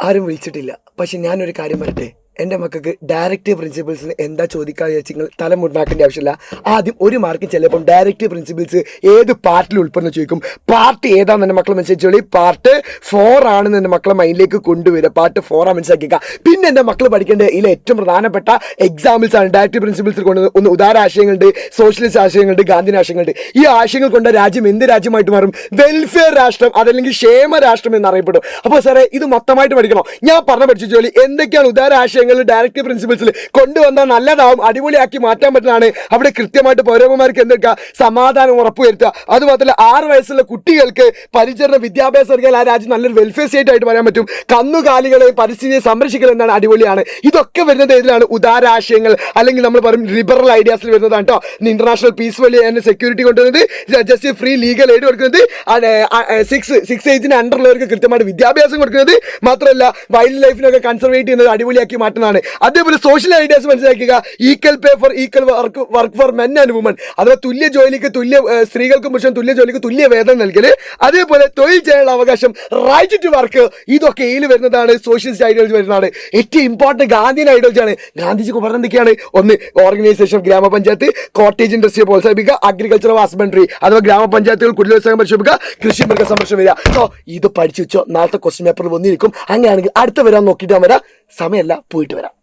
ആരും വിളിച്ചിട്ടില്ല. പക്ഷെ ഞാനൊരു കാര്യം പറയട്ടെ, എൻ്റെ മക്കൾക്ക് ഡയറക്റ്റീവ് പ്രിൻസിപ്പിൾസിന് എന്താ ചോദിക്കാന്ന് വെച്ചാൽ നിങ്ങൾ തലമുണ്ടാക്കേണ്ട ആവശ്യമില്ല. ആദ്യം ഒരു മാർക്ക് ചിലപ്പം ഡയറക്റ്റീവ് പ്രിൻസിപ്പിൾസ് ഏത് പാർട്ടിൽ ഉൾപ്പെടുന്ന ചോദിക്കും. പാർട്ട് ഏതാണെന്ന് എൻ്റെ മക്കളെ മനസ്സിലാക്കി, പാർട്ട് 4 ആണെന്ന് എൻ്റെ മക്കളെ മൈൻഡിലേക്ക് കൊണ്ടുവരിക. പാർട്ട് 4 ആ മനസ്സിലാക്കിക്കുക. പിന്നെ എൻ്റെ മക്കൾ പഠിക്കേണ്ട ഇതിൽ ഏറ്റവും പ്രധാനപ്പെട്ട എക്സാമ്പിൾസ് ആണ് ഡയറക്റ്റീവ് പ്രിൻസിപ്പിൾസിൽ കൊണ്ടുവന്നത്. ഒന്ന് ഉദാര ആശയങ്ങളുണ്ട്, സോഷ്യലിസ്റ്റ് ആശയങ്ങളുണ്ട്, ഗാന്ധിയൻ ആശയങ്ങളുണ്ട്. ഈ ആശയങ്ങൾ കൊണ്ട് രാജ്യം എന്ത് രാജ്യമായിട്ട് മാറും? വെൽഫെയർ രാഷ്ട്രം, അതല്ലെങ്കിൽ ക്ഷേമ രാഷ്ട്രം എന്നറിയപ്പെടും. അപ്പോൾ സാറേ ഇത് മൊത്തമായിട്ട് പഠിക്കണം. ഞാൻ പറഞ്ഞ പഠിച്ചു ജോലി എന്തൊക്കെയാണ് ഉദാര ആശയങ്ങൾ ഡയറക്റ്റീവ് പ്രിൻസിപ്പിൾസിൽ കൊണ്ടുവന്നാൽ നല്ലതാവും, അടിപൊളിയാക്കി മാറ്റാൻ പറ്റുന്നതാണ്. അവിടെ കൃത്യമായിട്ട് പൗരന്മാർക്ക് എന്തെടുക്കുക, സമാധാനം ഉറപ്പുവരുത്തുക. അതുമാത്രമല്ല 6 വയസ്സുള്ള കുട്ടികൾക്ക് പരിചരണ വിദ്യാഭ്യാസം നൽകിയാൽ ആ രാജ്യം നല്ലൊരു വെൽഫെയർ സ്റ്റേറ്റ് ആയിട്ട് പറയാൻ പറ്റും. കന്നുകാലികളെയും പരിസ്ഥിതിയെ സംരക്ഷിക്കൽ എന്നാണ്, അടിപൊളിയാണ്. ഇതൊക്കെ വരുന്നത് ഏതിലാണ്? ഉദാരാശയങ്ങൾ, അല്ലെങ്കിൽ നമ്മൾ പറയും ലിബറൽ ഐഡിയാസിൽ വരുന്നതാണ് കേട്ടോ. ഇന്റർനാഷണൽ പീസ് വലിയ ആൻഡ് സെക്യൂരിറ്റി കൊണ്ടുവരുന്നത്, ജസ്റ്റ് ഫ്രീ ലീഗൽ എയ്ഡ് കൊടുക്കുന്നത്, 6 ഏജിന് അണ്ടറുള്ളവർക്ക് കൃത്യമായിട്ട് വിദ്യാഭ്യാസം കൊടുക്കുന്നത്, മാത്രമല്ല വൈൽഡ് ലൈഫിനൊക്കെ കൺസർവേറ്റ് ചെയ്യുന്നത്, അടിപൊളിയാക്കി മാറ്റുന്നതാണ്. അതേപോലെ സോഷ്യൽ ഐഡിയാസ് മനസ്സിലാക്കുക. Equal pay for equal work for men and women, അഥവാ തുല്യ ജോലിക്ക് സ്ത്രീകൾക്കും പുരുഷൻ തുല്യ ജോലിക്ക് തുല്യ വേതനം നൽകല്. അതേപോലെ തൊഴിൽ ചെയ്യാനുള്ള അവകാശം, റൈറ്റ് ടു വർക്ക്. ഇതൊക്കെ ഇതിൽ വരുന്നതാണ്, സോഷ്യലിസ്റ്റ് ഐഡിയോളജി വരുന്നതാണ്. ഏറ്റവും ഇമ്പോർട്ടൻറ്റ് ഗാന്ധിയൻ ഐഡിയോളജി ആണ്. ഗാന്ധിജി പറഞ്ഞ എന്തൊക്കെയാണ്? ഒന്ന്, ഓർഗനൈസേഷൻ ഓഫ് ഗ്രാമപഞ്ചായത്ത്, കോട്ടേജ് ഇൻഡസ്ട്രിയെ പ്രോത്സാഹിപ്പിക്കുക, അഗ്രികൾച്ചർ ഹസ്ബൻഡറി അഥവാ ഗ്രാമപഞ്ചായത്തുകൾ കുടിലോത്സവം പരിശോധിക്കുക, കൃഷി മൃഗ സംരക്ഷണം വരിക. സോ ഇത് പഠിച്ചു വെച്ചോ, നാളത്തെ ക്വസ്റ്റ്യൻ പേപ്പറിൽ വന്നിരിക്കും. അങ്ങനെയാണെങ്കിൽ അടുത്ത വരാൻ നോക്കിയിട്ട് വരാം. സമയമല്ല, പോയിട്ട് വരാം.